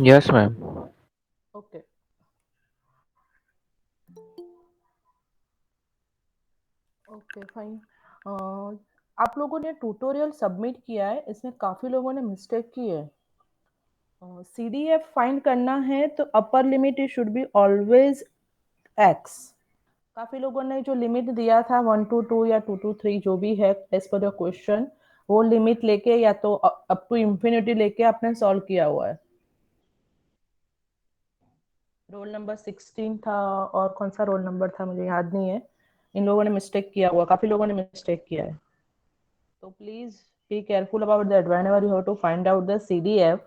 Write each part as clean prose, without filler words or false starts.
Yes, ma'am. Okay, okay fine. आप लोगों ने ट्यूटोरियल सबमिट किया है, इसमें काफ़ी लोगों ने मिस्टेक की है। CDF फाइंड करना है तो upper limit it should be always x. काफ़ी लोगों ने जो लिमिट दिया था 1 to 2 या 2 to 3 जो भी है एज पर द क्वेश्चन, वो लिमिट लेके या तो अप टू इंफिनिटी लेके आपने सॉल्व किया हुआ है। रोल नंबर 16 था और कौन सा रोल नंबर था मुझे याद नहीं है। इन लोगों ने मिस्टेक किया हुआ, काफ़ी लोगों ने मिस्टेक किया है। So please be careful about that. Whenever you have to find out the CDF,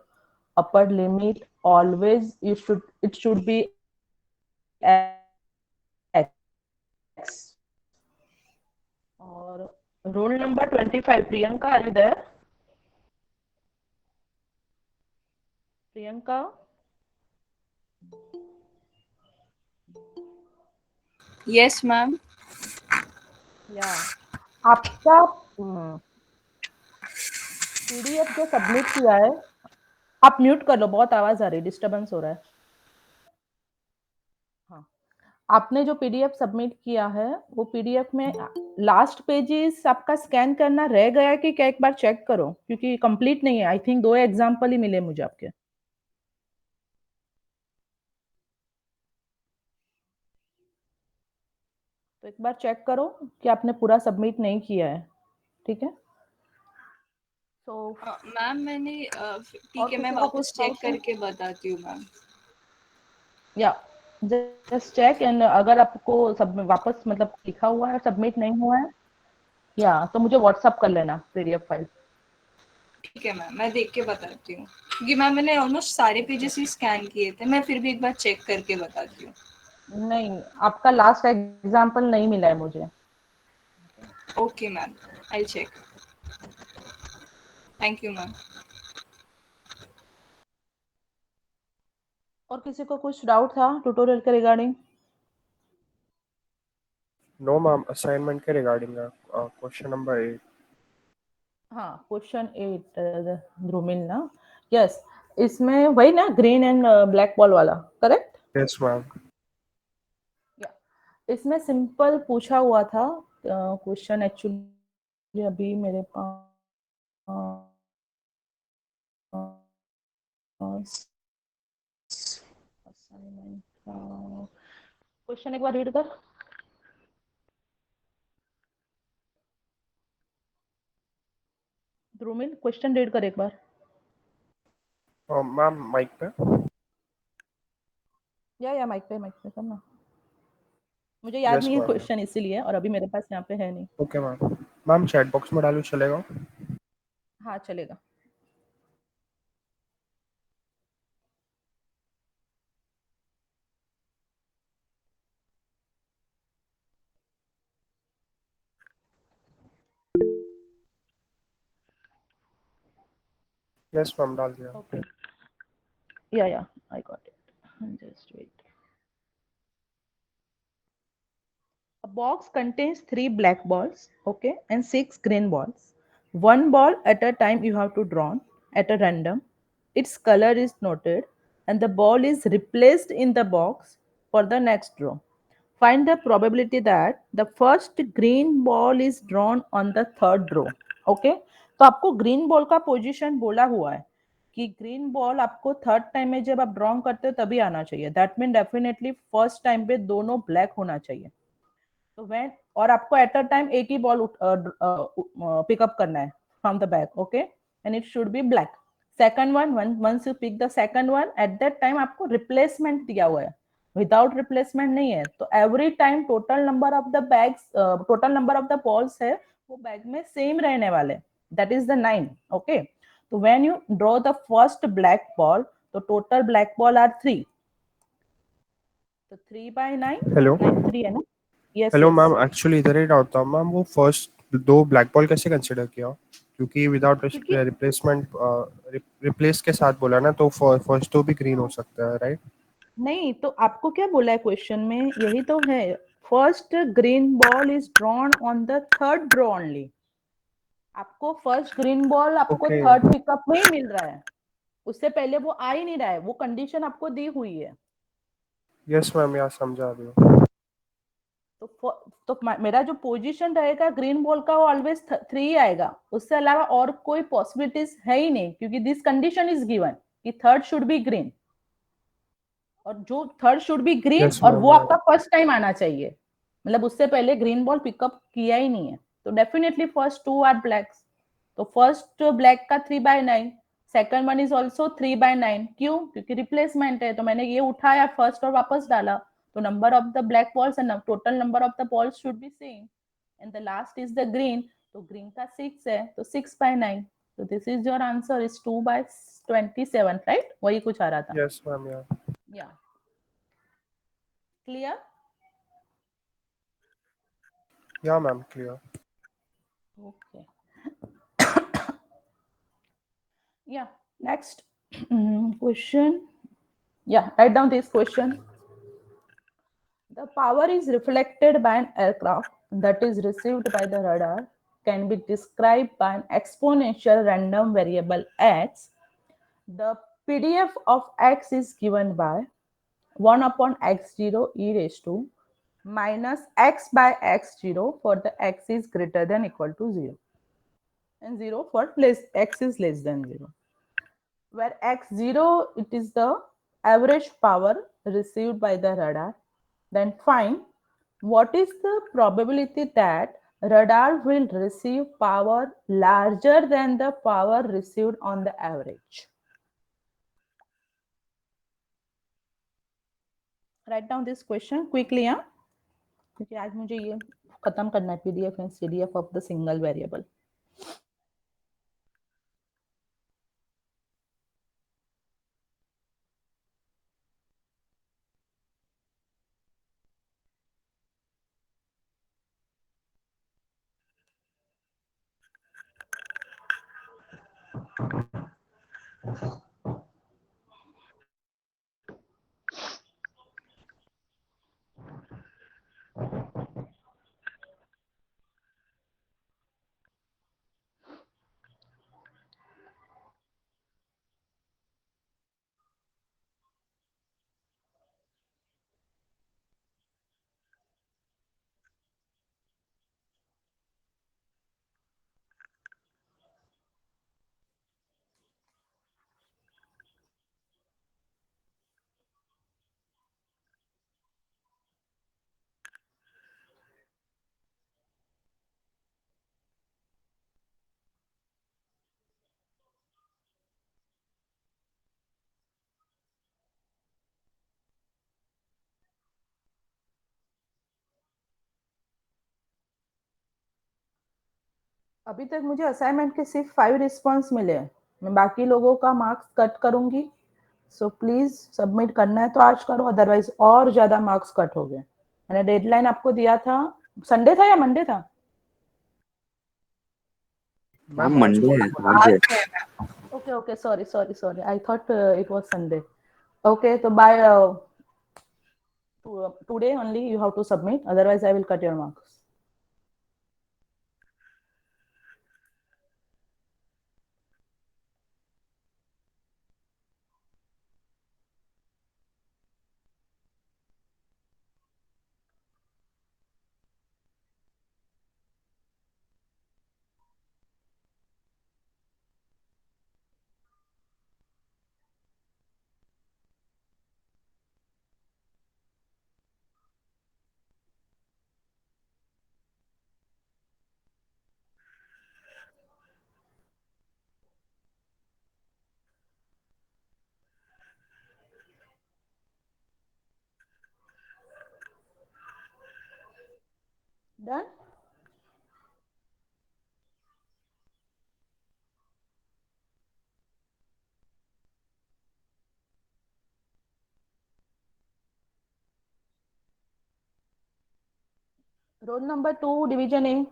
upper limit always it should be X. और roll number 25, Priyanka, are you there? Priyanka, Yes, ma'am. या आपका PDF जो submit किया है, आप mute कर लो, बहुत आवाज आ रही है, डिस्टरबेंस हो रहा है। हाँ, आपने जो पीडीएफ सबमिट किया है वो पीडीएफ में लास्ट पेजेस आपका स्कैन करना रह गया कि क्या, एक बार चेक करो क्योंकि कंप्लीट नहीं है। आई थिंक 2 एग्जाम्पल ही मिले मुझे आपके। तो एक बार चेक करो कि आपने पूरा सबमिट नहीं किया है, ठीक है। सो मैम मैंने और ठीक है, मैं किसी को कुछ वापस चेक डाउट है? करके बताती हूँ मैम। या जस्ट चेक, एंड अगर आपको सब वापस मतलब लिखा हुआ है सबमिट नहीं हुआ है या तो मुझे व्हाट्सअप कर लेना पीडीएफ फाइल। ठीक है मैम, मैं देख के बताती हूँ, क्योंकि मैम मैंने ऑलमोस्ट सारे या पेजेस ही स्कैन किए थे। मैं फिर भी एक बार चेक करके बताती हूँ। नहीं, आपका लास्ट एग्जाम्पल नहीं मिला है मुझे। Okay ma'am, I check. Thank you ma'am. और किसी को कुछ डाउट था ट्यूटोरियल के रिगार्डिंग? No, ma'am. Assignment के regarding question number 8. हाँ, क्वेश्चन 8 ध्रुमिल ना। यस, इसमें वही ना ग्रीन एंड ब्लैक बॉल वाला, करेक्ट? Yes, ma'am. या इसमें सिंपल पूछा हुआ था क्वेश्चन, एक्चुअली अभी मेरे पास असाइनमेंट का क्वेश्चन एक बार रीड कर। ध्रुमिल क्वेश्चन रीड कर एक बार। Ma'am, mic पे. या माइक पे करना। मुझे याद Yes, नहीं है ma'am. क्वेश्चन इसीलिए, और अभी मेरे पास यहाँ पे है नहीं। Okay, ma'am. Ma'am, chat box में डालूँ चलेगा? हाँ चलेगा। Yes, ma'am. डाल दिया. Okay, yeah I got it, just wait. A box contains 3 black balls, okay, and 6 green balls. One ball at a time you have to draw at a random. Its color is noted, and the ball is replaced in the box for the next draw. Find the probability that the first green ball is drawn on the third draw. Okay, तो आपको green ball का position बोला हुआ है कि green ball आपको third time में जब आप ड्रॉ करते हो तभी आना चाहिए। That mean definitely first time पे दोनों ब्लैक होना चाहिए। तो व्हेन, और आपको एट अ टाइम एक ही बॉल पिकअप करना है from the back, okay, and it should be black. Second one, once you pick the second one at that time आपको रिप्लेसमेंट दिया हुआ है, विदाउट रिप्लेसमेंट नहीं है। तो every time total number of the bags, total number of the balls है वो bag में सेम रहने वाले, दैट इज द 9, ओके। तो when you draw the first black ball, तो टोटल ब्लैक बॉल आर 3, तो 3/9, Hello. 9 3 है ना। Yes Hello, yes, ma'am. Actually इधर ही डाउट था. Ma'am, वो first दो black ball कैसे consider किया? क्योंकि without क्योंकि replacement replace के साथ बोला ना, तो first तो भी green हो सकता है, right? नहीं, तो आपको क्या बोला है क्वेश्चन में, यही तो है। First green ball is drawn on the third draw only. आपको फर्स्ट ग्रीन बॉल आपको Okay. थर्ड पिकअप में ही मिल रहा है। उससे पहले वो आ ही नहीं रहा है, वो कंडीशन आपको दी हुई है। यस मैम, यहाँ समझा रही हूँ। तो मेरा जो पोजीशन रहेगा ग्रीन बॉल का वो ऑलवेज 3 आएगा, उससे अलावा और कोई पॉसिबिलिटीज है ही नहीं, क्योंकि दिस कंडीशन इज गिवन कि थर्ड शुड बी ग्रीन, और जो third should be green, yes और वो मैम, आपका फर्स्ट टाइम आना चाहिए, मतलब उससे पहले ग्रीन बॉल पिकअप किया ही नहीं है। तो डेफिनेटली फर्स्ट 2 आर ब्लैक्स। तो फर्स्ट ब्लैक का 3/9, सेकंड वन इज ऑल्सो 3/9। क्यों? क्योंकि रिप्लेसमेंट है, तो मैंने ये उठाया फर्स्ट और वापस डाला, तो number of the black balls and total number of the balls should be same, and the last is the green, तो ग्रीन का 6 है, तो 6/9। तो this is your answer, is 2/27, right? वही कुछ आ रहा था। यस मैम, यहाँ। या क्लियर? या ma'am, clear. Okay. Yeah. Next question. Yeah, write down this question. The power is reflected by an aircraft that is received by the radar can be described by an exponential random variable x. The PDF of x is given by 1 upon x0 e raised to minus x by x0 for the x is greater than equal to 0, and 0 for x is less than 0, where x0 it is the average power received by the radar. Then find what is the probability that radar will receive power larger than the power received on the average. Write down this question quickly, हाँ, क्योंकि आज मुझे ये खत्म करना है PDF and CDF of the single variable. अभी तक मुझे असाइनमेंट के सिर्फ 5 रिस्पॉन्स मिले हैं, मैं बाकी लोगों का मार्क्स कट करूंगी। सो प्लीज सबमिट करना है तो आज करो, अदरवाइज और ज्यादा मार्क्स कट हो गए। मैंने डेडलाइन आपको दिया था, संडे था या मंडे था? मैम मैम आज मंडे को है, था। आज है। आज है ma'am. Okay okay, sorry sorry sorry, I thought it was Sunday. Okay, तो by today only you have to submit, otherwise I will cut your marks. Done. Roll number 2, division A.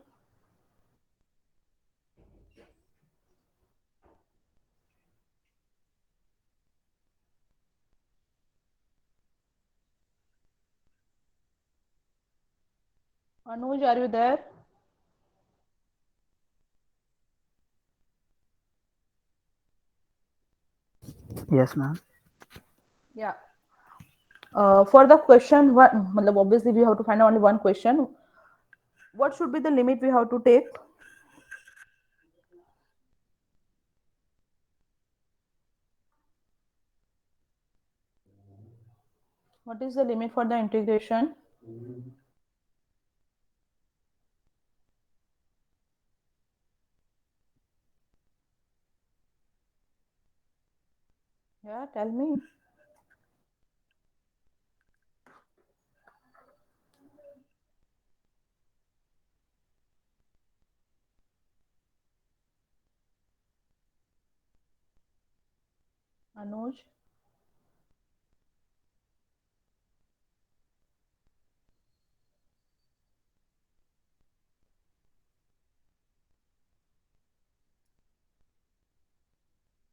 Anuj, are you there? Yes, ma'am. Yeah. For the question one, matlab obviously we have to find out only one question. What should be the limit we have to take? What is the limit for the integration? Yeah, tell me. Anuj,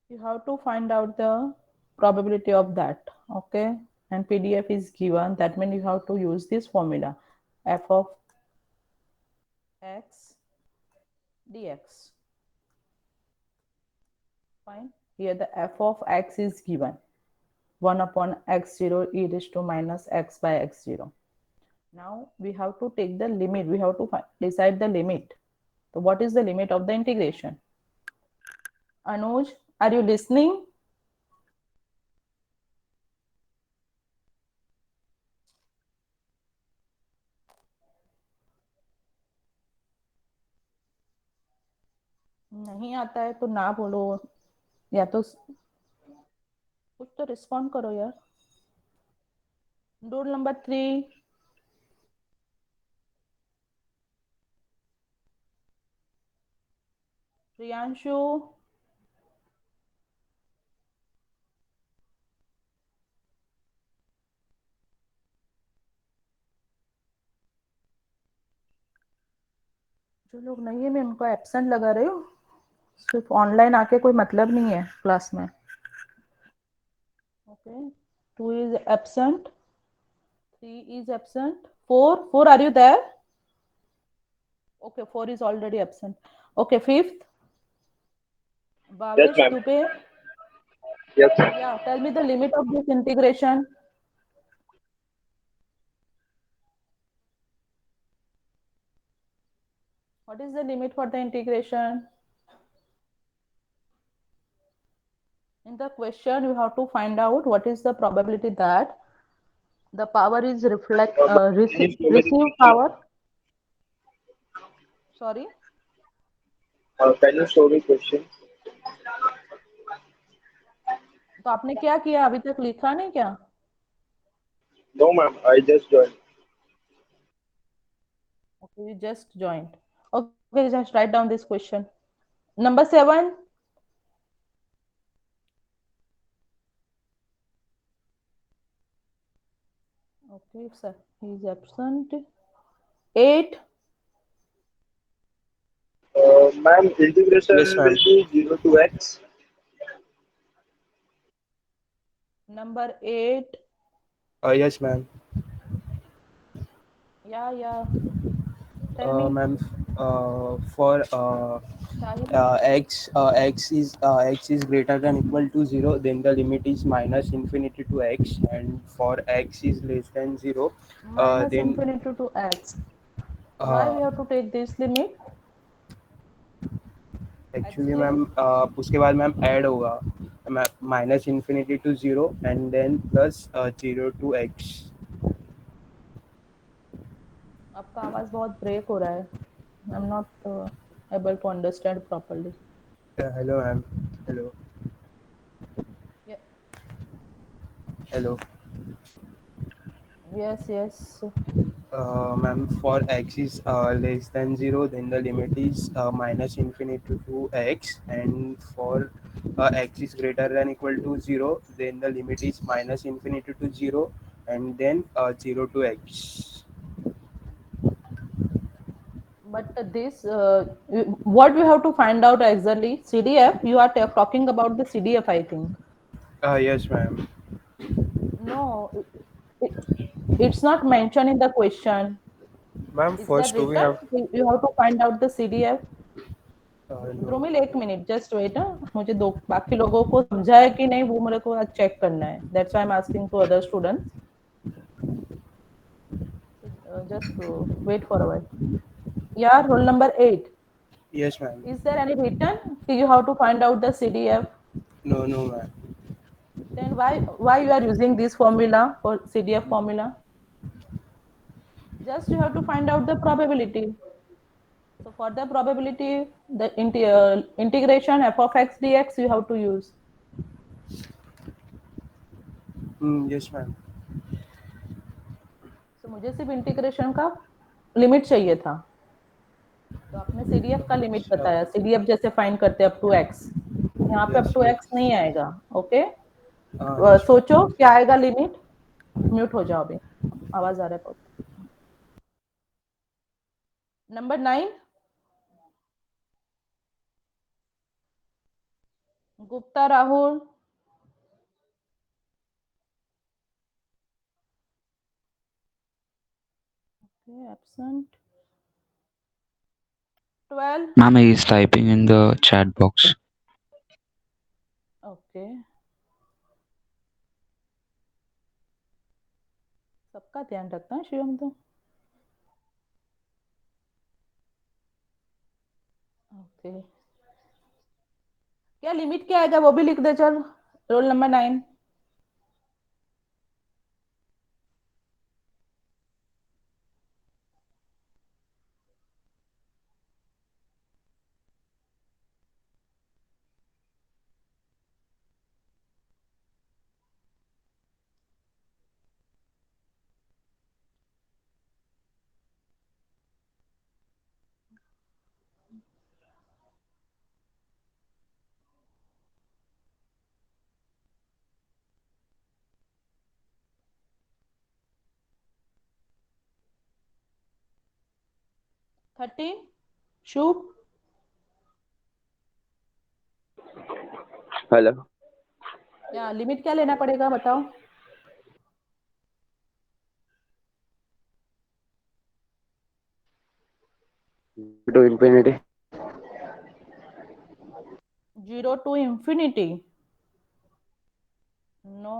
you have to find out the probability of that. Okay. And PDF is given. That means you have to use this formula. F of x dx. Fine. Here the f of x is given. 1 upon x0 e raised to minus x by x0. Now we have to take the limit. We have to decide the limit. So what is the limit of the integration? Anuj, are you listening? नहीं आता है तो ना बोलो, या तो कुछ तो रिस्पॉन्ड करो यार. Rule number 3. प्रियांशु. जो लोग नहीं है मैं उनको एब्सेंट लगा रही हूँ. सिर्फ ऑनलाइन आके कोई मतलब नहीं है क्लास में. Okay. 2 is absent. 3 is absent. 4 are you there? Okay, 4 is already absent. Okay, fifth. Yes, Bhavesh ma'am. Dubey. Yes. Yeah, tell me the limit of this integration. What is the limit for the integration? In the question, you have to find out what is the probability that the power is Can you show me the receive question? power. Sorry. Can you show me question? तो आपने क्या किया अभी तक लिखा नहीं क्या? No, ma'am. I just joined. Okay, you just joined. Okay, just write down this question. Number 7. Okay, sir. He is absent. 8. Ma'am, integration Yes, will ma'am. be 0 to x. Number 8. Yes, ma'am. Yeah, yeah. Tell me. Ma'am, for Shahid. x is greater than equal to 0, then the limit is minus infinity to x, and for x is less than 0, Minus then infinity to x. Why uh, we have to take this limit? Actually Actually, ma'am उसके बाद ma'am add होगा minus infinity to zero and then plus 0 to x. आपका आवाज बहुत break हो रहा है. I am not able to understand properly. Hello ma'am. Hello. Yeah. Hello Yes, yes. Ma'am. For x is less than 0, then the limit is minus infinity to x, and for x is greater than equal to 0, then the limit is minus infinity to 0, and then 0 to x. But this, what we have to find out exactly? CDF. You are talking about the CDF, I think. Yes, ma'am. No, it, it's not mentioned in the question. Ma'am, Is that first do we written? have You have to find out the CDF. No. Dhrumil एक minute, just wait. मुझे दो बाकी लोगों को समझा है कि नहीं वो मेरे को आज चेक करना है, that's why I am asking to other students. Just wait for a while. यार roll number 8, Yes, ma'am. is there any written you have to find out the CDF? No, no, ma'am. Then why you are using this formula or CDF formula? Just you have to find out the probability. So for the probability, the integration f of x dx you have to use. Yes, ma'am. तो मुझे सिर्फ integration का limit चाहिए था, तो आपने CDF का limit बताया, सीडीएफ जैसे फाइंड करते हैं अप टू एक्स, यहाँ पे up Yes, two yes. X नहीं आएगा। Okay, Yes, ma'am. सोचो क्या आएगा लिमिट। म्यूट हो जाओ, अभी आवाज आ रहा है बहुत। Number 9, Gupta Rahul, absent. 12, Ma'am, he is typing in the chat box. Okay, सबका ध्यान रखना है शिवम तो। ओके, क्या लिमिट क्या आएगा वो भी लिख दे चल। Roll number 9, thirteen, Shubh. Hello. या लिमिट क्या लेना पड़ेगा बताओ। To infinity. 0 to infinity, no.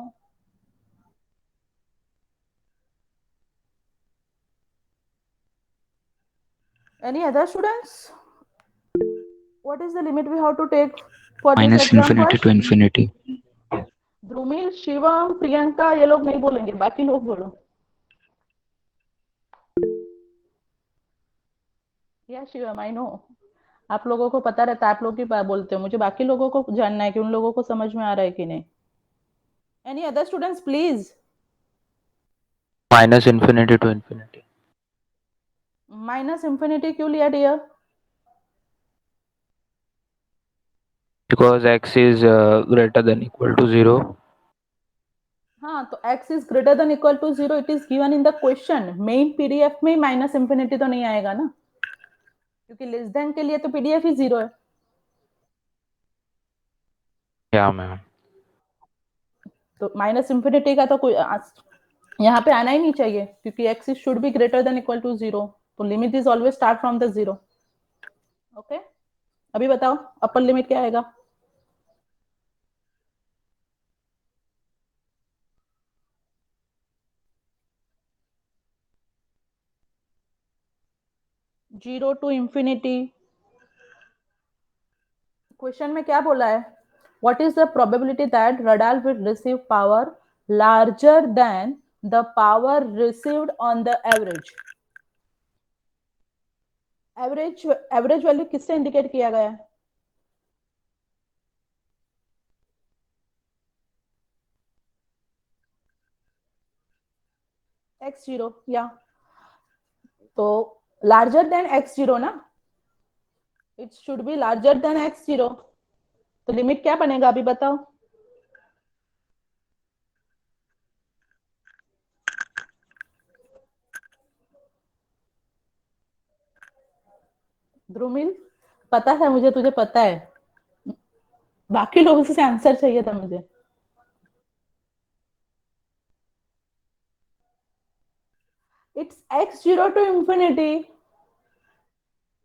Any other students? What is the limit we have to take for this Minus example? infinity to infinity. Dhrumil, Shivam, Priyanka, ये लोग नहीं बोलेंगे, बाकी लोग बोलो। या शिवम, आई नो आप लोगों को पता रहता है, आप लोग ही बोलते हो, मुझे बाकी लोगों को जानना है कि उन लोगों को समझ में आ रहा है कि नहीं। Any other students please. Minus infinity to infinity. Minus infinity क्यों लिया dear? Because x is greater than equal to 0. हाँ, तो x is greater than equal to 0, it is given in the question. Main PDF में minus infinity तो नहीं आएगा ना, क्योंकि लेस देन के लिए तो पीडीएफ ही 0 है। Yeah, ma'am. तो माइनस इंफिनिटी का तो कोई यहाँ पे आना ही नहीं चाहिए, क्योंकि x should be greater than equal to 0, तो limit is always start from the 0। Okay, अभी बताओ अपर लिमिट क्या आएगा? Zero to infinity. क्वेश्चन में क्या बोला है? What is the probability that radar will receive power larger than the power received on the average? Average average value किससे indicate किया गया है? x0, या तो लार्जर देन x0 ना, it should be larger than x0, तो limit क्या बनेगा अभी बताओ। ध्रुमिल, पता है मुझे, तुझे पता है, बाकी लोगों से आंसर चाहिए था मुझे। It's x0 to infinity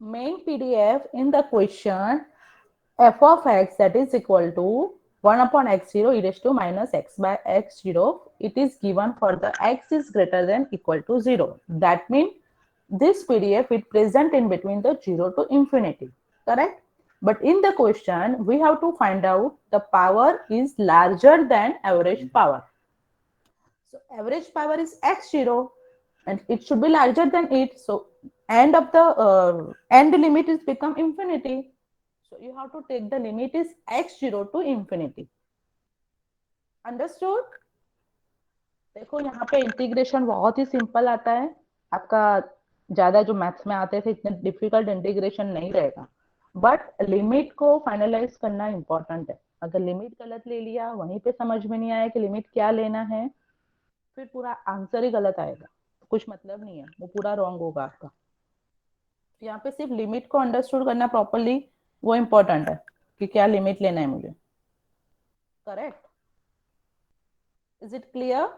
main PDF in the question, f of x that is equal to 1 upon x0 e raised to minus x by x0. It is given for the x is greater than equal to 0. That means this PDF is present in between the 0 to infinity. Correct? But in the question, we have to find out the power is larger than average power. So average power is x0 and it should be larger than it. So end of the end limit is become infinity. So you have to take the limit is x0 to infinity. Understood? देखो यहाँ पे integration बहुत ही simple आता है आपका, ज्यादा जो maths में आते थे इतने डिफिकल्ट इंटीग्रेशन नहीं रहेगा, बट लिमिट को फाइनलाइज करना इंपॉर्टेंट है। अगर लिमिट गलत ले लिया, वहीं पे समझ में नहीं आया कि लिमिट क्या लेना है, फिर पूरा आंसर ही गलत आएगा, कुछ मतलब नहीं है, वो पूरा रॉन्ग होगा आपका। यहाँ पे सिर्फ लिमिट को अंडरस्टूड करना प्रॉपरली, वो इम्पोर्टेंट है कि क्या लिमिट लेना है मुझे। करेक्ट? Is it clear?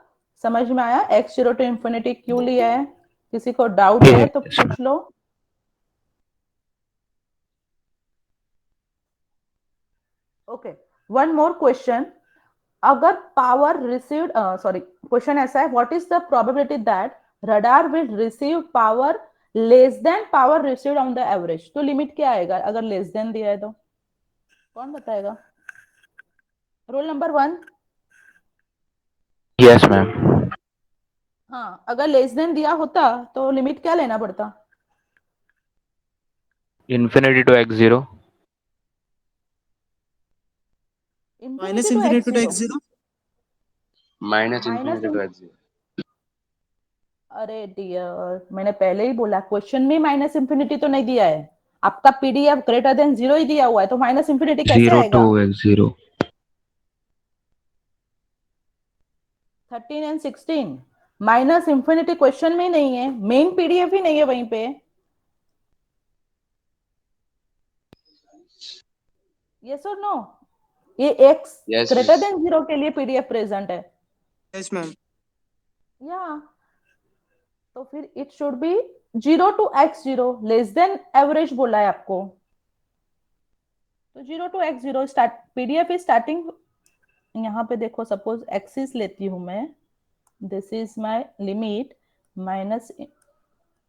समझ में आया x0 टू इंफिनिटी क्यों लिया है? किसी को डाउट है तो Yes, पूछ लो। Okay, one more question. अगर पावर रिसीव्ड, सॉरी, क्वेश्चन ऐसा है, what is the probability that radar will receive power less than power received on the average? तो लिमिट क्या आएगा अगर लेस देन दिया है तो? कौन बताएगा? Roll number 1। yes, ma'am. हाँ, अगर लेस देन दिया होता तो लिमिट क्या लेना पड़ता? Infinity to x0. minus infinity to infinity to x0। x0. Minus माइनस, infinity to x0. अरे डियर, मैंने पहले ही बोला क्वेश्चन में माइनस इंफिनिटी तो नहीं दिया है, आपका पीडीएफ ग्रेटर देन 0 ही दिया हुआ है, तो माइनस इंफिनिटी कैसे 0 to आएगा? x0. 13 and 16 minus infinity question में नहीं है, मेन पीडीएफ ही नहीं है वहीं पे। यस और नो? ये एक्स Yes. ग्रेटर देन 0 के लिए पीडीएफ प्रेजेंट है। Yes, ma'am. या तो फिर it should be 0 to x0 less than average बोला है आपको, तो 0 to x0 start PDF is starting. यहाँ पे देखो, सपोज एक्सिस लेती हूं मैं, this is my limit minus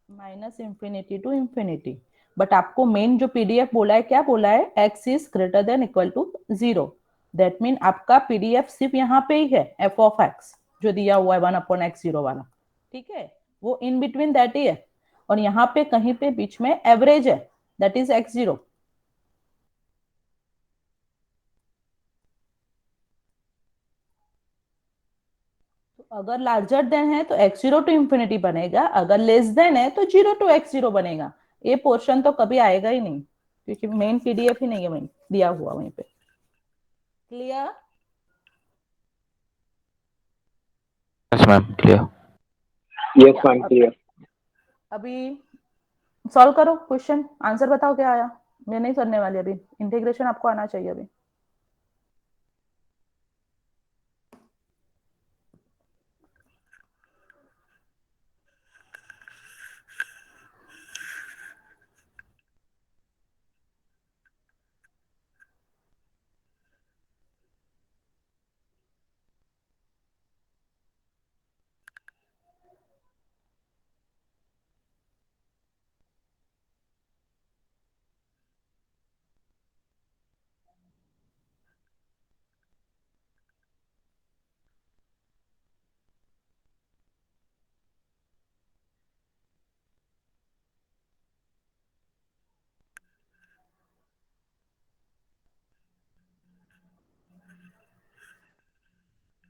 minus infinity to infinity, but आपको मेन जो पीडीएफ बोला है, क्या बोला है? X is greater than equal to 0। That mean आपका पीडीएफ सिर्फ यहाँ पे ही है, एफ ऑफ एक्स जो दिया हुआ है 1 अपॉन x0 वाला, ठीक है, वो इन बिटवीन दैट ही है, और यहाँ पे कहीं पे बीच में एवरेज है, दैट इज x0। तो अगर लार्जर देन है तो x0 टू इंफिनिटी बनेगा, अगर लेस देन है तो 0 टू x0 बनेगा। ये पोर्शन तो कभी आएगा ही नहीं, क्योंकि मेन पीडीएफ ही नहीं है वहीं दिया हुआ वहीं पे। Clear? Yes, ma'am. Clear. Yes, ma'am. Clear. अभी सॉल्व करो क्वेश्चन, आंसर बताओ क्या आया। मैं नहीं करने वाली अभी, इंटीग्रेशन आपको आना चाहिए अभी।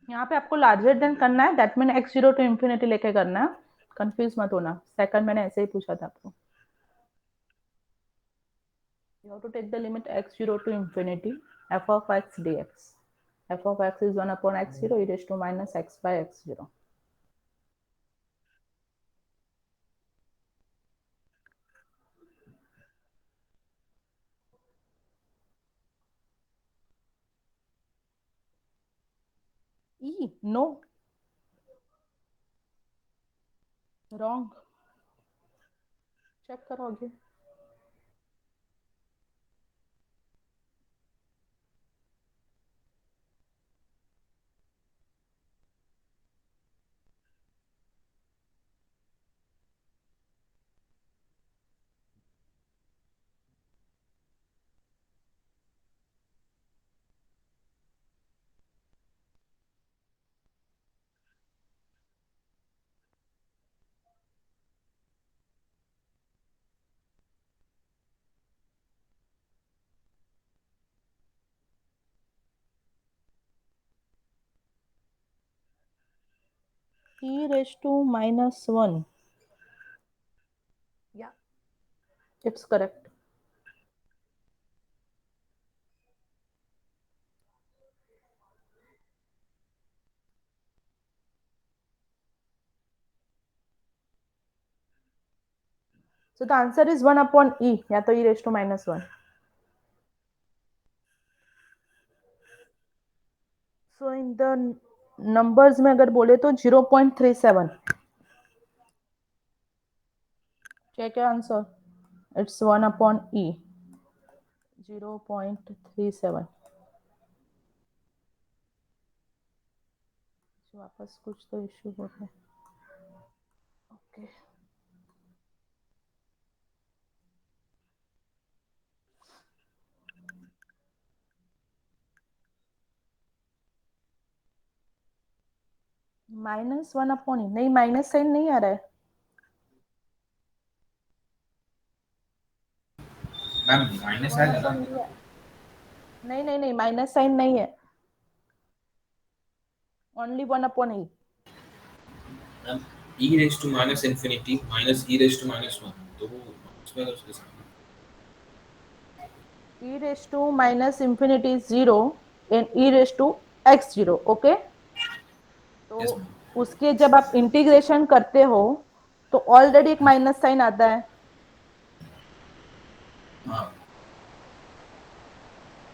यहाँ पे आपको लार्जर देन करना है, that mean x0 to infinity लेके करना है, कंफ्यूज मत होना। सेकंड मैंने ऐसे ही पूछा था आपको। You have to take the limit x0 to infinity f of x dx. F of x is 1 upon x0 e raised to minus x by x0. E, no, wrong, check करो आगे। e raised to minus 1. Yeah, it's correct. So the answer is 1 upon e, या तो e raised to minus 1. So in the numbers में अगर बोले तो 0.37. Check your answer. It's 1 upon e. 0.37. वापस कुछ तो इश्यू हो रहा है. Okay. माइनस 1 अपॉन ई. नहीं, माइनस साइन नहीं आ रहा है. मैम माइनस है ना? नहीं नहीं नहीं, माइनस साइन नहीं है. Only 1 upon E. Ma'am e raised to minus infinity minus e raised to minus 1 तो वो उसमें उसके साथ e raised to minus infinity is 0 and e raised to x 0. Okay, तो यस मैम. उसके जब आप इंटीग्रेशन करते हो तो ऑलरेडी एक माइनस साइन आता है. हाँ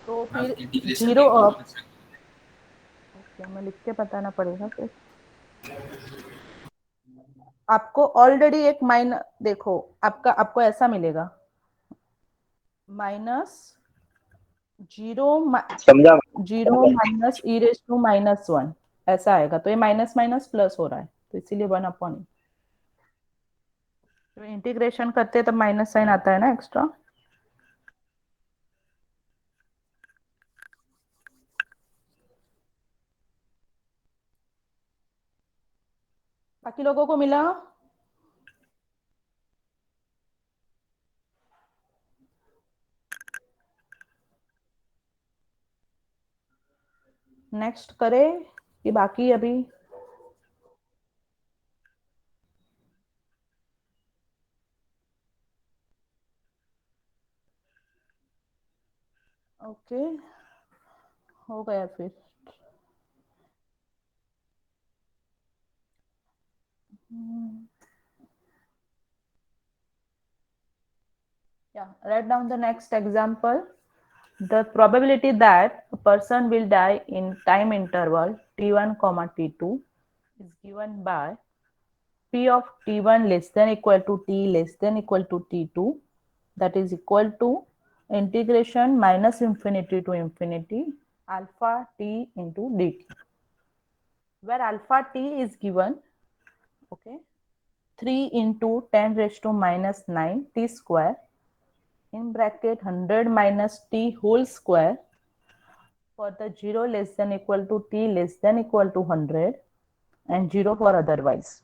तो मैम फिर इंटीग्रेशन 0 नहीं अप. minus sign. ओके, मैं लिख के बताना पड़ेगा फिर. आपको ऑलरेडी एक माइनस, देखो आपको ऐसा मिलेगा माइनस 0 समझा? 0 minus e raise to minus 1 ऐसा आएगा. तो ये माइनस माइनस प्लस हो रहा है, तो इसीलिए 1 अपॉन ई. तो इंटीग्रेशन करते हैं तब माइनस साइन आता है ना एक्स्ट्रा. बाकी लोगों को मिला? नेक्स्ट करें कि बाकी अभी? ओके, हो गया फिर. Yeah, write down the next example. The probability that a person will die in time interval t1 comma t2 is given by p of t1 less than equal to t less than equal to t2, that is equal to integration minus infinity to infinity alpha t into dt, where alpha t is given, okay, 3 into 10 raised to minus 9 t square in bracket 100 minus t whole square for the 0 less than equal to t less than equal to 100 and 0 for otherwise.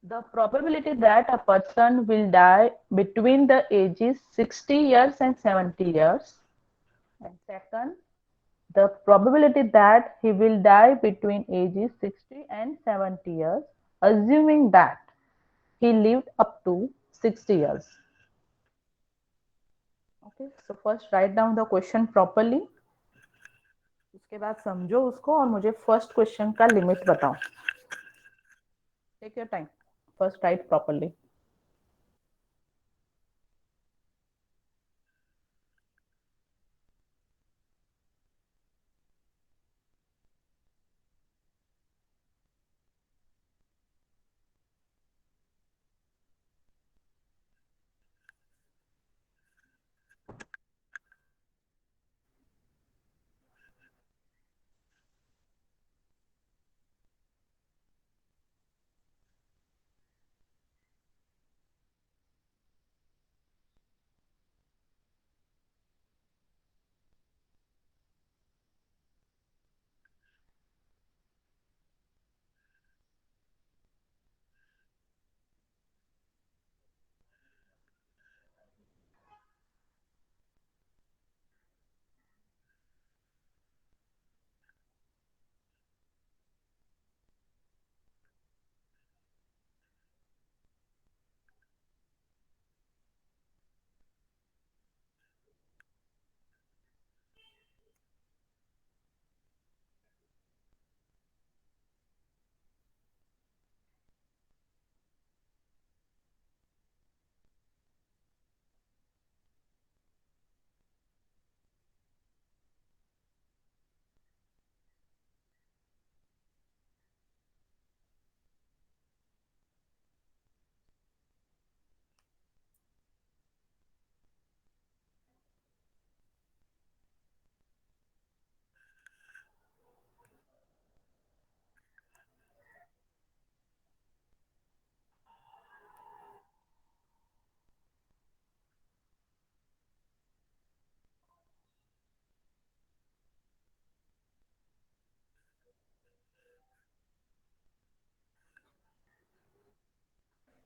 The probability that a person will die between the ages 60 years and 70 years. And second, the probability that he will die between ages 60 and 70 years, assuming that he lived up to 60 years. Okay, so first write down the question properly. उसके बाद समझो उसको और मुझे first question का limit बताओ. Take your time. First write properly.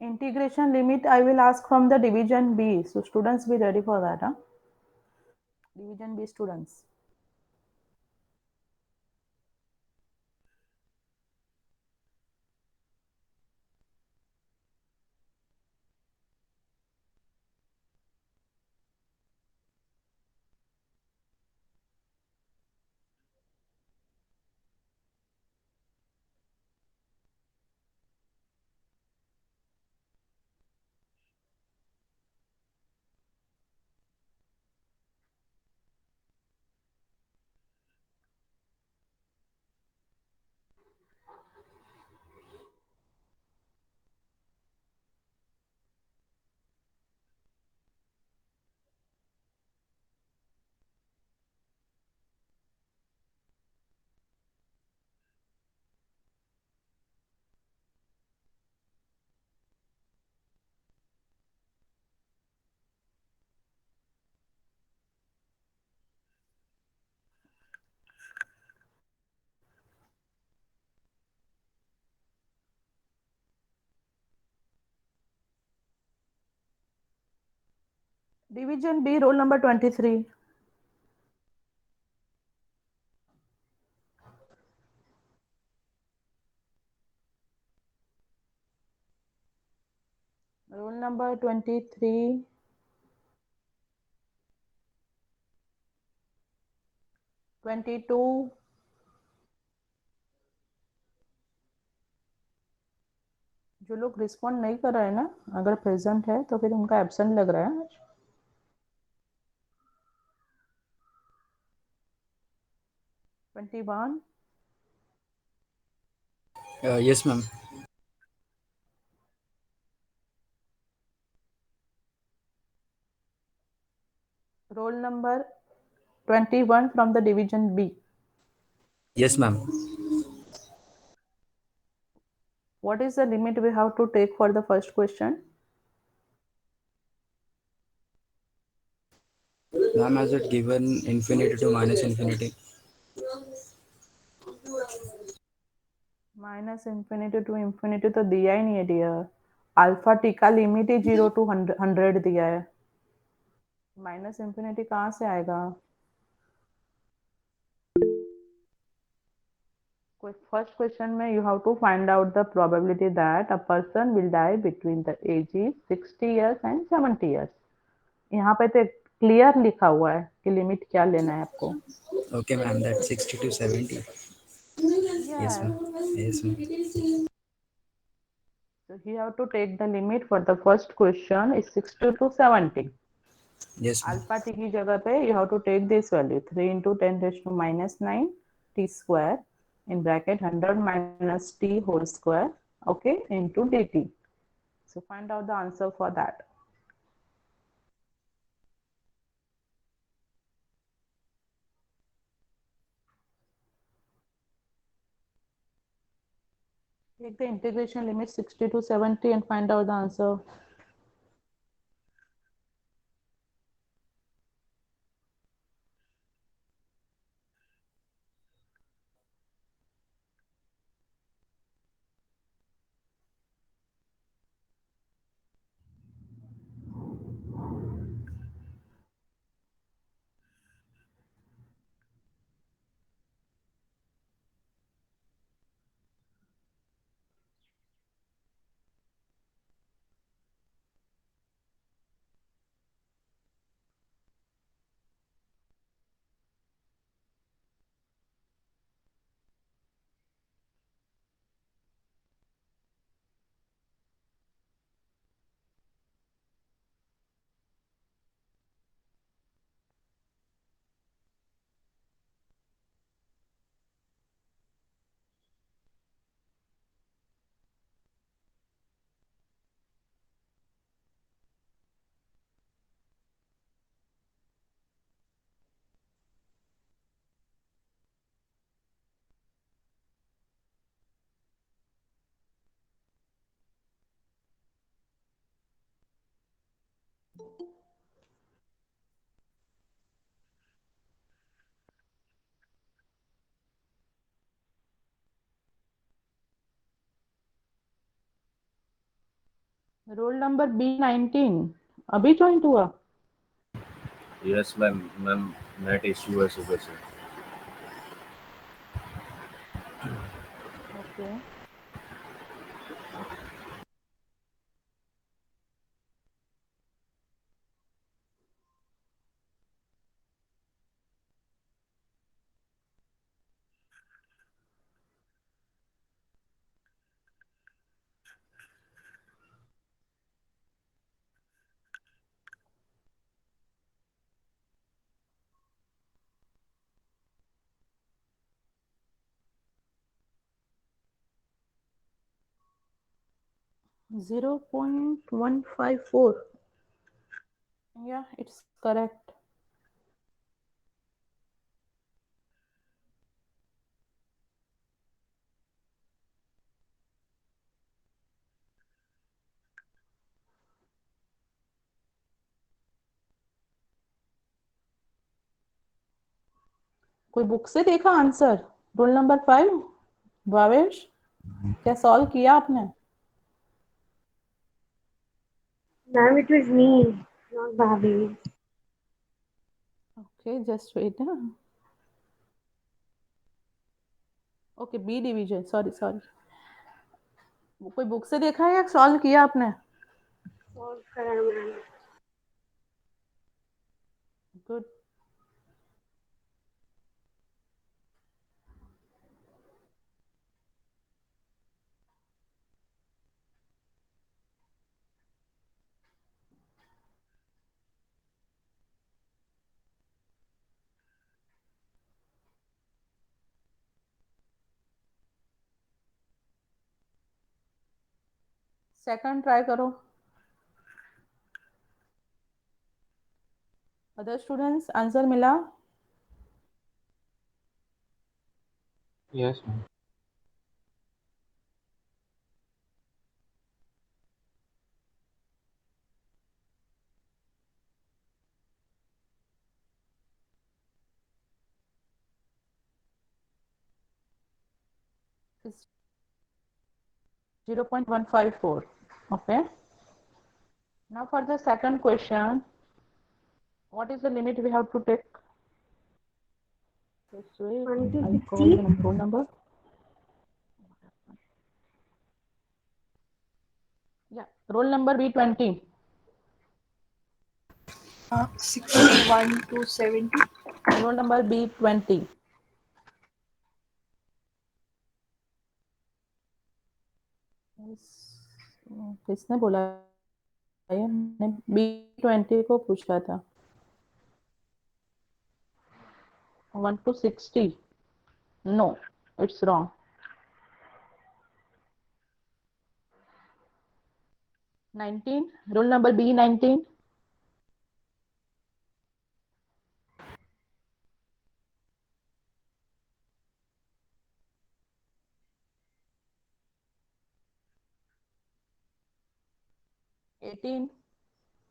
Integration limit I will ask from the division B. So students be ready for that. Huh? Division B students. Division B, roll number 23. Roll number 23. 22. जो लोग respond नहीं कर रहे हैं ना, अगर present है तो फिर उनका एब्सेंट लग रहा है. 21. Yes, ma'am. Roll number 21 from the division B. Yes, ma'am. What is the limit we have to take for the first question? Ma'am, has it given infinity to minus infinity? Minus infinity to infinity तो दिया ही नहीं है dear. Alpha T का limit ही 0 to 100 दिया है. Minus infinity कहाँ से आएगा? फर्स्ट क्वेश्चन में you have to find out the probability that a person will die between the ages 60 years and 70 years. यहाँ पे तो क्लियर लिखा हुआ है कि लिमिट क्या लेना है आपको. Okay, ma'am. That's 60 to 70. Yes, Yes. ma'am. Yes, ma'am. So you have to take the limit for the first question is 60 to 70. Yes, ma'am. Alpha t की जगह पे you have to take this value 3 into 10 raised to minus 9 t square in bracket 100 minus t whole square, okay, into dt. So find out the answer for that. Take the integration limit 60 to 70 and find out the answer. Roll number B19 अभी join हुआ? Yes ma'am, net issue है सुबह से। Okay. $0.154. Yeah, it's correct. कोई book से देखा answer? Roll number 5 Bhavesh, क्या solve किया आपने? Ma'am, it was me, not Bhabhi. Okay, just wait. Okay, B division, sorry sorry. कोई बुक से देखा है या सॉल्व किया आपने? Solve करा ma'am. गुड। सेकंड ट्राई करो। अदर स्टूडेंट्स, आंसर मिला? Yes, ma'am. It's 0.154. Okay. Now for the second question, what is the limit we have to take? Just wait, 1 to I call 60. the roll number. Yeah, roll number B20. 61 to 70. Roll number B20. किसने बोला? मैंने B20 को पूछा था। 1 to 60. No, it's wrong. 19. Roll number B19.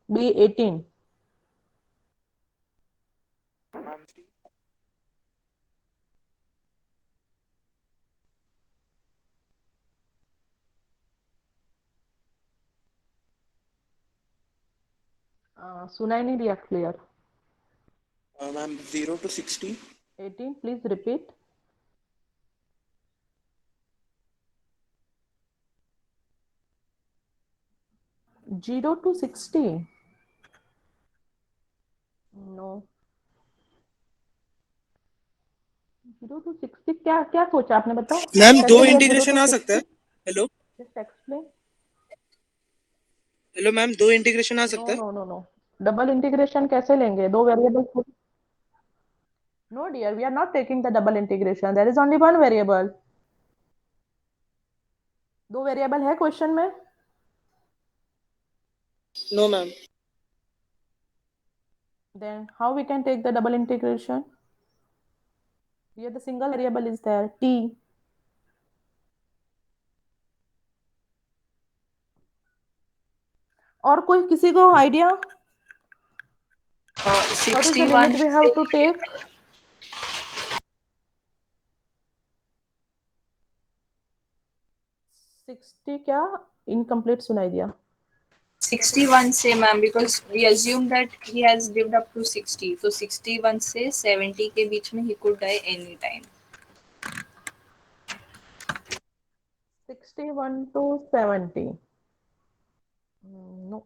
B18. सुनाई नहीं दिया clear. Ma'am, 0 to 60. 18, please repeat. Zero to 60. No. 0 to 60 क्या क्या सोचा आपने, बताओ? मैम, कैसे दो लिया 0 इंटीग्रेशन to आ 60? सकता है। Hello Just explain. Hello ma'am, दो इंटीग्रेशन आ सकता No, है। no, no, no. Double integration कैसे लेंगे? दो variable. No dear, we are not taking the double integration. There is only one variable. दो वेरिएबल है क्वेश्चन में? No ma'am. Then how we can take the double integration? Here the single variable is there, t. और कोई किसी को idea? What is the 61. limit we have to take? 60 क्या? Incomplete सुनाई दिया। 61 से ma'am, because we assume that he has lived up to 60, तो 61 से 70 के बीच में he could die any time. 61 to 70. No.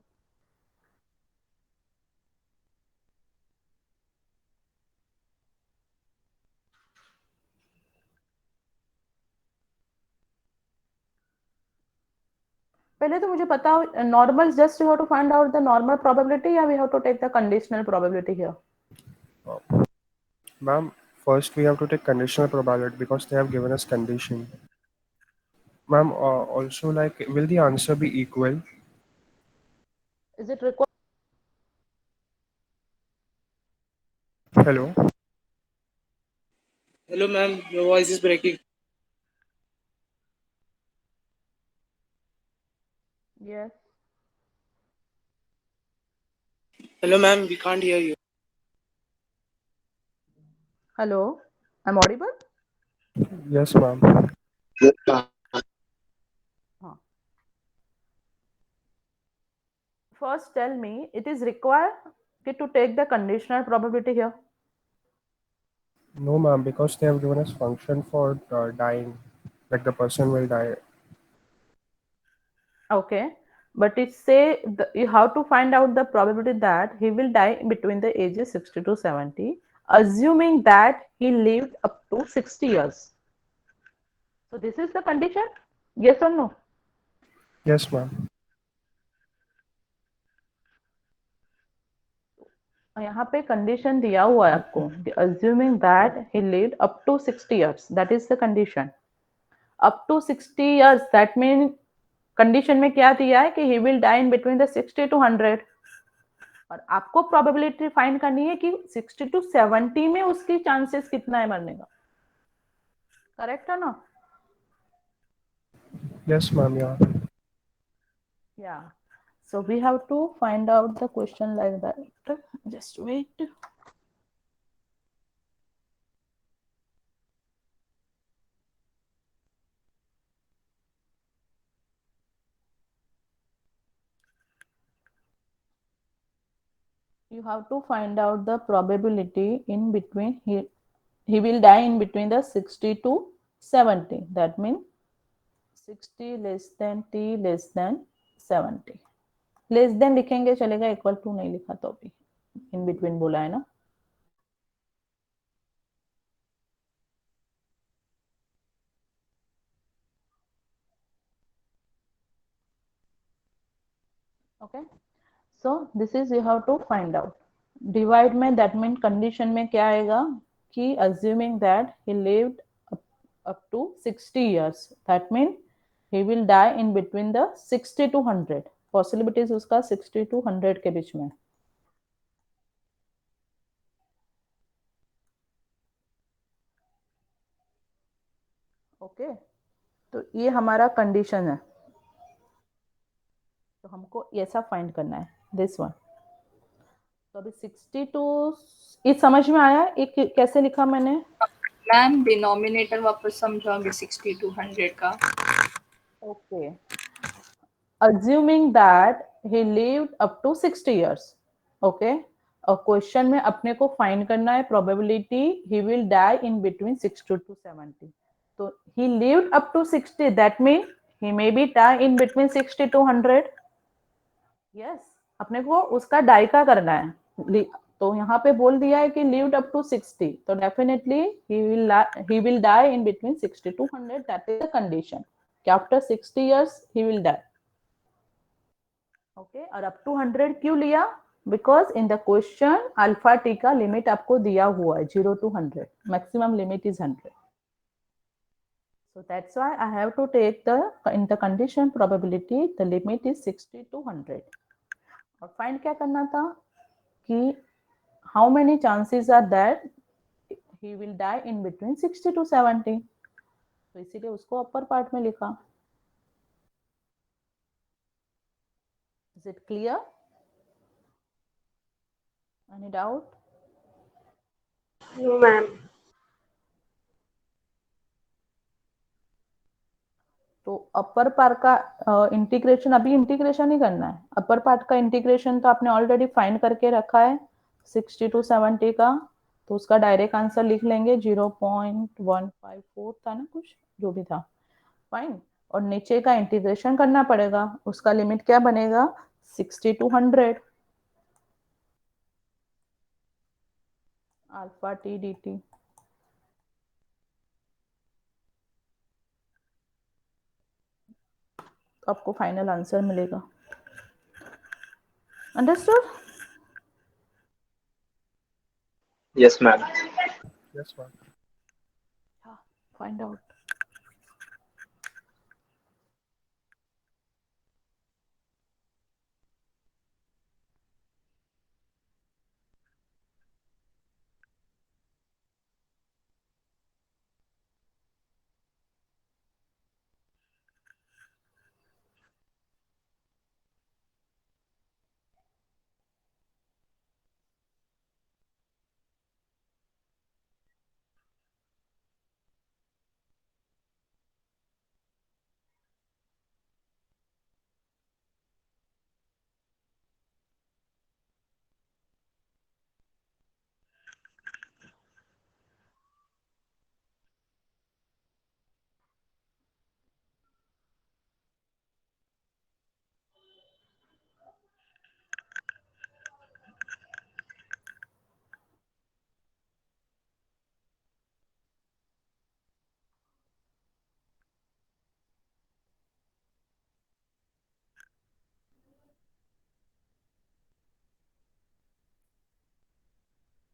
पहले तो मुझे पता normal, just you have to find out the normal probability या we have to take the conditional probability here? Ma'am, first we have to take conditional probability because they have given us condition. Ma'am, also like, will the answer be equal? Is it required? Hello? Hello, ma'am. Your voice is breaking. Yes. Hello, ma'am. We can't hear you. Hello, I'm audible? Yes, ma'am. First tell me, it is required to take the conditional probability here? No, ma'am, because they have given us function for dying, like the person will die. Okay, but it say you have to find out the probability that he will die between the ages 60 to 70, assuming that he lived up to 60 years. So this is the condition, yes or no? Yes, ma'am. यहाँ पे condition दिया हुआ है आपको, assuming that he lived up to 60 years, that is the condition. Up to 60 years, that means condition में क्या दिया है कि he will die in between the 60 to 100, और आपको प्रोबेबिलिटी फाइंड करनी है कि 60 टू 70 में उसकी चांसेस कितना है मरने का, करेक्ट है ना? Yes, ma'am, yeah. Yeah, so we have to find out the question like that. Just wait. You have to find out the probability in between he will die in between the 60 to 70, that means 60 less than t less than 70. Less than लिखेंगे चलेगा, equal to नहीं लिखा तो भी in between बोला है ना. Okay, so this is you have to find out. Divide में दैट मीन कंडीशन में क्या आएगा कि assuming that he lived up to 60 years, that mean he will die in between the 60 to 100. Possibilities उसका 60 to 100 के बीच में. Okay, तो ये हमारा कंडीशन है, तो हमको ऐसा फाइंड करना है, दिस वन. तो अभी 62 ये समझ में आया एक कैसे लिखा मैंने? मैम डिनोमिनेटर वापस समझाओगे 60 to 100 का? Okay, assuming that he lived up to 60 years. Okay, और क्वेश्चन में अपने को फाइंड करना है probability he will die in between 60 to 70. तो he lived up to 60, that mean he may be die in between 60 to 100. yes, अपने को उसका डाई का करना है, तो यहाँ पे बोल दिया है कि lived up to 60, तो definitely he will die in between 60 to 100, that is the condition कि after 60 years he will die. Okay, और अप टू 100 क्यों लिया? Because in the question alpha T का लिमिट आपको दिया हुआ है 0 to 100, maximum limit is 100. So that's why I have to take in the condition probability the limit is 60 to 100. और find क्या करना था कि how many chances are that he will die in between 60 to 70, तो इसीलिए उसको upper part में लिखा. Is it clear? Any doubt? No, ma'am. तो अपर पार्ट का इंटीग्रेशन अभी इंटीग्रेशन ही करना है। अपर पार्ट का इंटीग्रेशन तो आपने ऑलरेडी फाइंड करके रखा है 60 to 70 का, तो उसका डायरेक्ट आंसर लिख लेंगे 0.154 था ना, कुछ जो भी था, फाइन। और नीचे का इंटीग्रेशन करना पड़ेगा, उसका लिमिट क्या बनेगा 60 to 100 alpha T D T. तो आपको फाइनल आंसर मिलेगा। Understood? Yes, ma'am. Yes, ma'am. Find out.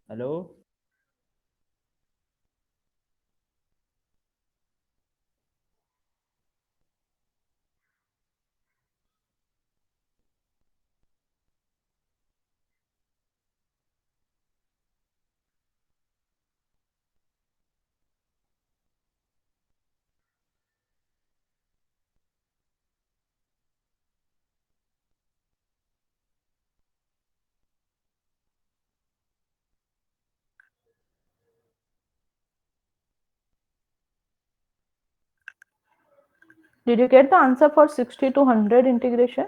Hello. Did you get the answer for 60 to 100 integration?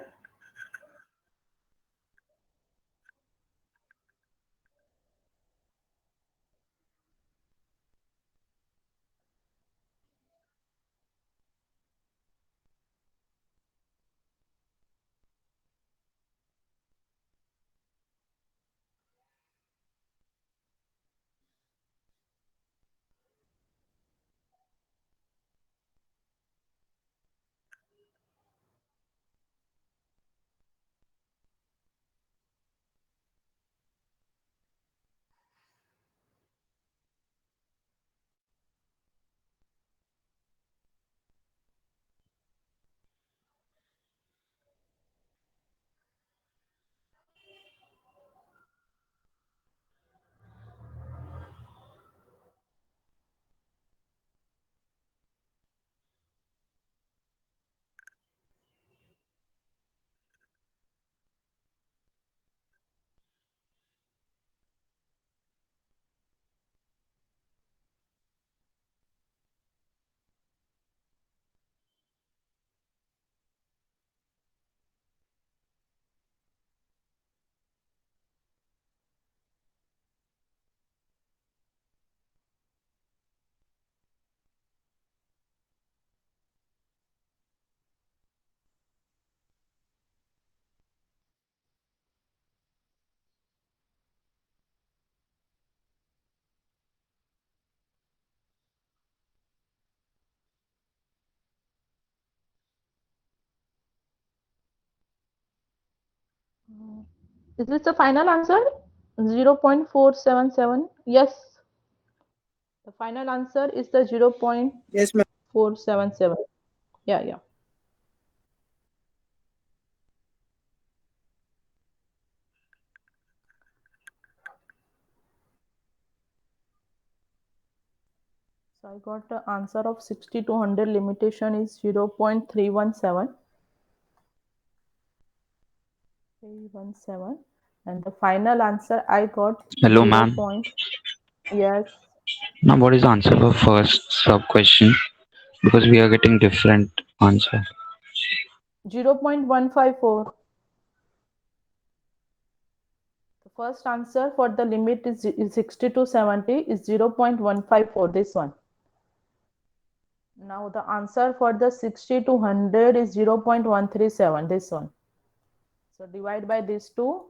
Is this the final answer? 0.477? Yes. The final answer is the Yes, ma'am. 0.477. Yeah. So I got the answer of 60 to 100 limitation is 0.317. 317. And the final answer I got Hello, 0. ma'am. Yes. Now, what is the answer for first sub question? Because we are getting different answer. 0.154. The first answer for the limit is 60 to 70 is 0.154, this one. Now the answer for the 60 to 100 is 0.137, this one. So divide by these two,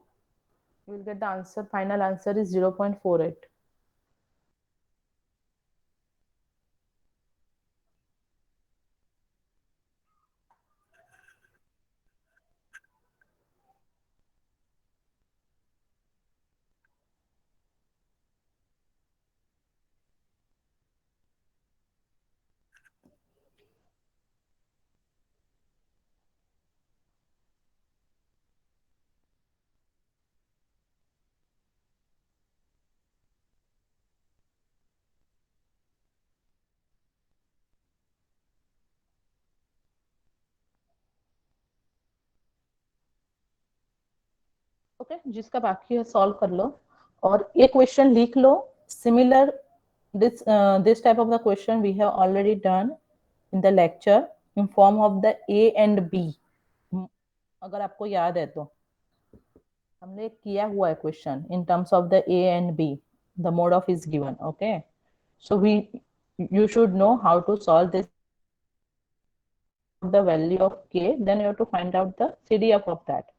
you will get the answer. Final answer is 0.48. Okay, जिसका बाकी है solve कर लो और एक question लिख लो. Similar this type of the question we have already done in the lecture in form of the A and B. अगर आपको याद है तो हमने किया हुआ है question in terms of the A and B. The mode of is given. Okay, so you should know how to solve this. The value of K, then you have to find out the CDF of that.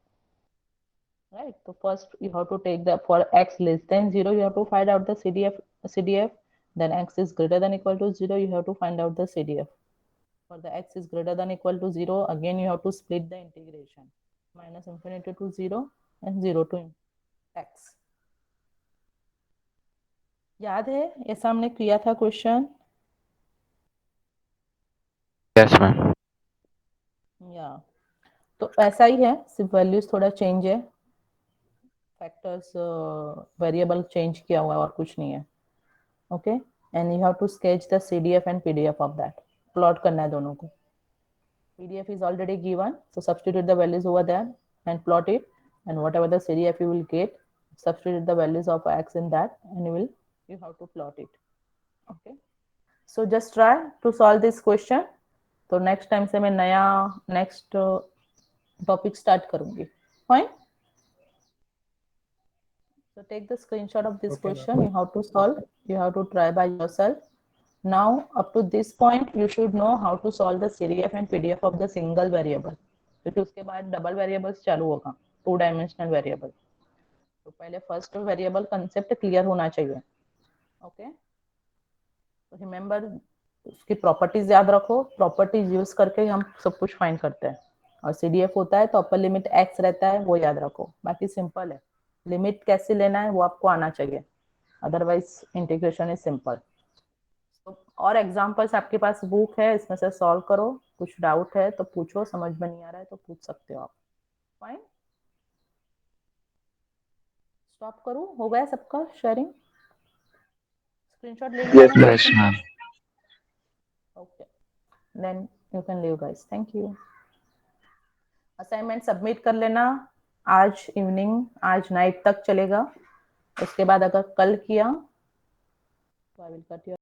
Right, so first you have to take the, for x less than 0 you have to find out the CDF, then x is greater than equal to 0 you have to find out the CDF. For the x is greater than equal to 0, again you have to split the integration, minus infinity to 0 and 0 to x. याद है ऐसा हमने किया था question? Yes, ma'am. या तो ऐसा ही है, सिर्फ वैल्यूज थोड़ा चेंज है, फैक्टर्स वेरिएबल चेंज किया हुआ है और कुछ नहीं है. Okay, and you have to sketch the CDF and PDF of that. Plot करना है दोनों को. PDF is already given, so substitute the values over there and plot it, and whatever the CDF you will get, substitute the values of x in that, and you have to plot it. Okay, so just try to solve this question. तो next time से मैं नया next topic start करूंगी. Fine. So take the screenshot of this question. You have to solve. You have to try by yourself. Now up to this point you should know how to solve the CDF and PDF of the single variable. क्योंकि उसके बाद double variables चालू होगा, 2 dimensional variable. तो पहले first variable concept clear होना चाहिए. Okay, तो रिमेंबर उसकी प्रॉपर्टीज याद रखो. प्रॉपर्टीज यूज करके हम सब कुछ फाइंड करते हैं. और CDF होता है तो अपर लिमिट x रहता है, वो याद रखो. बाकी सिंपल है, लिमिट कैसे लेना है वो आपको आना चाहिए, अदरवाइज इंटीग्रेशन इज सिंपल. और एग्जांपल्स आपके पास बुक है, इसमें से सॉल्व करो. कुछ डाउट है तो पूछो, समझ में नहीं आ रहा है तो पूछ सकते हो आप. फाइन, स्टॉप करूं? हो गया सबका शेयरिंग? स्क्रीनशॉट ले लिया ना? Yes, ma'am. Okay, then you can leave guys. Thank you. Assignment submit कर लेना आज इवनिंग, आज नाइट तक चलेगा. उसके बाद अगर कल किया तो आई विल कट योर